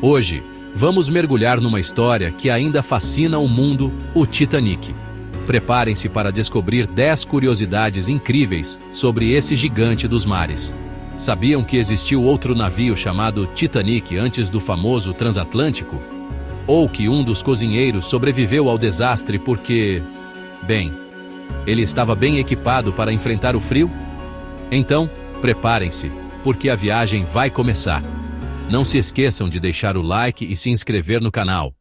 Hoje, vamos mergulhar numa história que ainda fascina o mundo, o Titanic. Preparem-se para descobrir 10 curiosidades incríveis sobre esse gigante dos mares. Sabiam que existiu outro navio chamado Titanic antes do famoso transatlântico? Ou que um dos cozinheiros sobreviveu ao desastre porque... bem, ele estava bem equipado para enfrentar o frio? Então, preparem-se, porque a viagem vai começar. Não se esqueçam de deixar o like e se inscrever no canal.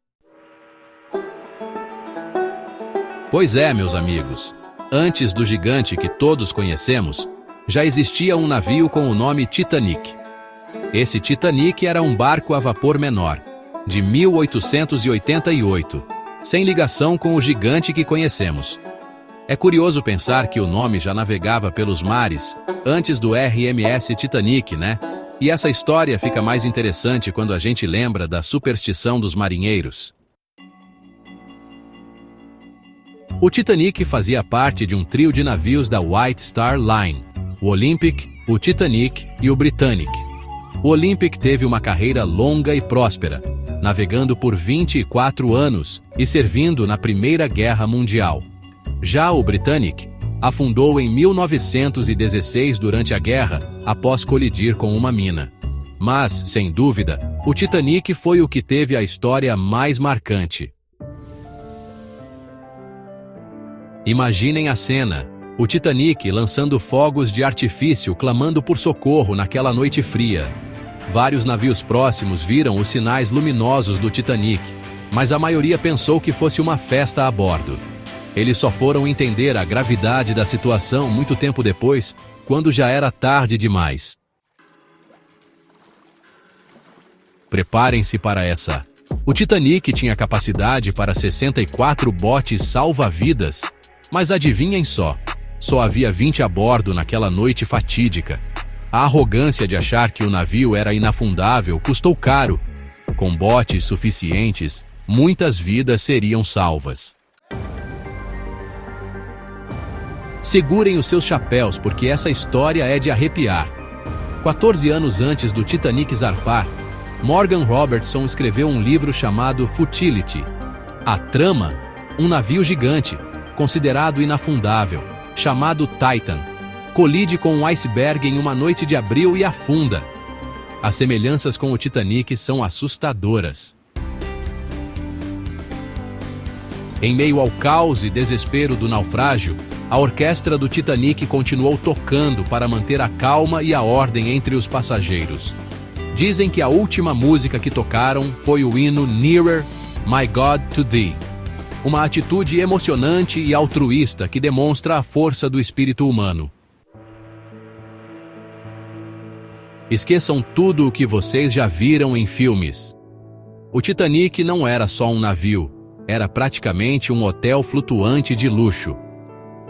Pois é, meus amigos, antes do gigante que todos conhecemos, já existia um navio com o nome Titanic. Esse Titanic era um barco a vapor menor, de 1888, sem ligação com o gigante que conhecemos. É curioso pensar que o nome já navegava pelos mares antes do RMS Titanic, né? E essa história fica mais interessante quando a gente lembra da superstição dos marinheiros. O Titanic fazia parte de um trio de navios da White Star Line, o Olympic, o Titanic e o Britannic. O Olympic teve uma carreira longa e próspera, navegando por 24 anos e servindo na Primeira Guerra Mundial. Já o Britannic afundou em 1916 durante a guerra, após colidir com uma mina. Mas, sem dúvida, o Titanic foi o que teve a história mais marcante. Imaginem a cena, o Titanic lançando fogos de artifício clamando por socorro naquela noite fria. Vários navios próximos viram os sinais luminosos do Titanic, mas a maioria pensou que fosse uma festa a bordo. Eles só foram entender a gravidade da situação muito tempo depois, quando já era tarde demais. Preparem-se para essa. O Titanic tinha capacidade para 64 botes salva-vidas, mas adivinhem só havia 20 a bordo naquela noite fatídica. A arrogância de achar que o navio era inafundável custou caro. Com botes suficientes, muitas vidas seriam salvas. Segurem os seus chapéus, porque essa história é de arrepiar. 14 anos antes do Titanic zarpar, Morgan Robertson escreveu um livro chamado Futility. A trama, um navio gigante, considerado inafundável, chamado Titan, colide com um iceberg em uma noite de abril e afunda. As semelhanças com o Titanic são assustadoras. Em meio ao caos e desespero do naufrágio, a orquestra do Titanic continuou tocando para manter a calma e a ordem entre os passageiros. Dizem que a última música que tocaram foi o hino Nearer, My God to Thee, uma atitude emocionante e altruísta que demonstra a força do espírito humano. Esqueçam tudo o que vocês já viram em filmes. O Titanic não era só um navio, era praticamente um hotel flutuante de luxo.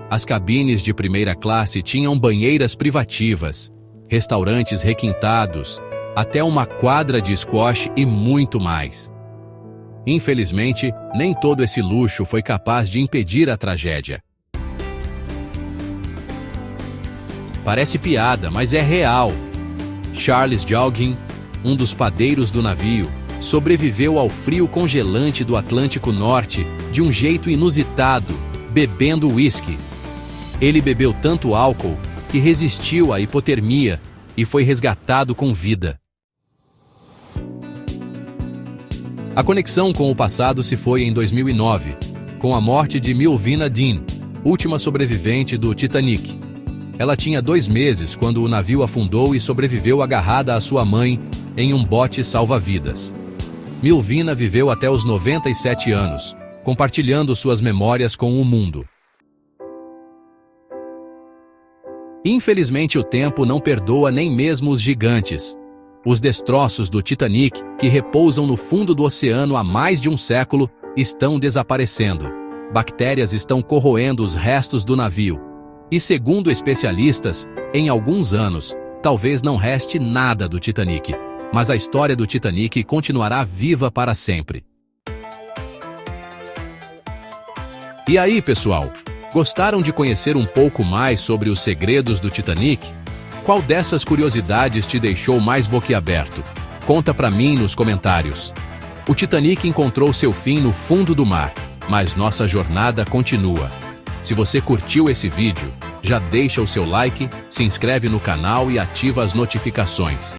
As cabines de primeira classe tinham banheiras privativas, restaurantes requintados, até uma quadra de squash e muito mais. Infelizmente, nem todo esse luxo foi capaz de impedir a tragédia. Parece piada, mas é real. Charles Joughin, um dos padeiros do navio, sobreviveu ao frio congelante do Atlântico Norte de um jeito inusitado, bebendo uísque. Ele bebeu tanto álcool que resistiu à hipotermia e foi resgatado com vida. A conexão com o passado se foi em 2009, com a morte de Milvina Dean, última sobrevivente do Titanic. Ela tinha 2 meses quando o navio afundou e sobreviveu agarrada à sua mãe em um bote salva-vidas. Milvina viveu até os 97 anos, compartilhando suas memórias com o mundo. Infelizmente, o tempo não perdoa nem mesmo os gigantes. Os destroços do Titanic, que repousam no fundo do oceano há mais de um século, estão desaparecendo. Bactérias estão corroendo os restos do navio. E segundo especialistas, em alguns anos, talvez não reste nada do Titanic, mas a história do Titanic continuará viva para sempre. E aí, pessoal? Gostaram de conhecer um pouco mais sobre os segredos do Titanic? Qual dessas curiosidades te deixou mais boquiaberto? Conta pra mim nos comentários. O Titanic encontrou seu fim no fundo do mar, mas nossa jornada continua. Se você curtiu esse vídeo, já deixa o seu like, se inscreve no canal e ativa as notificações.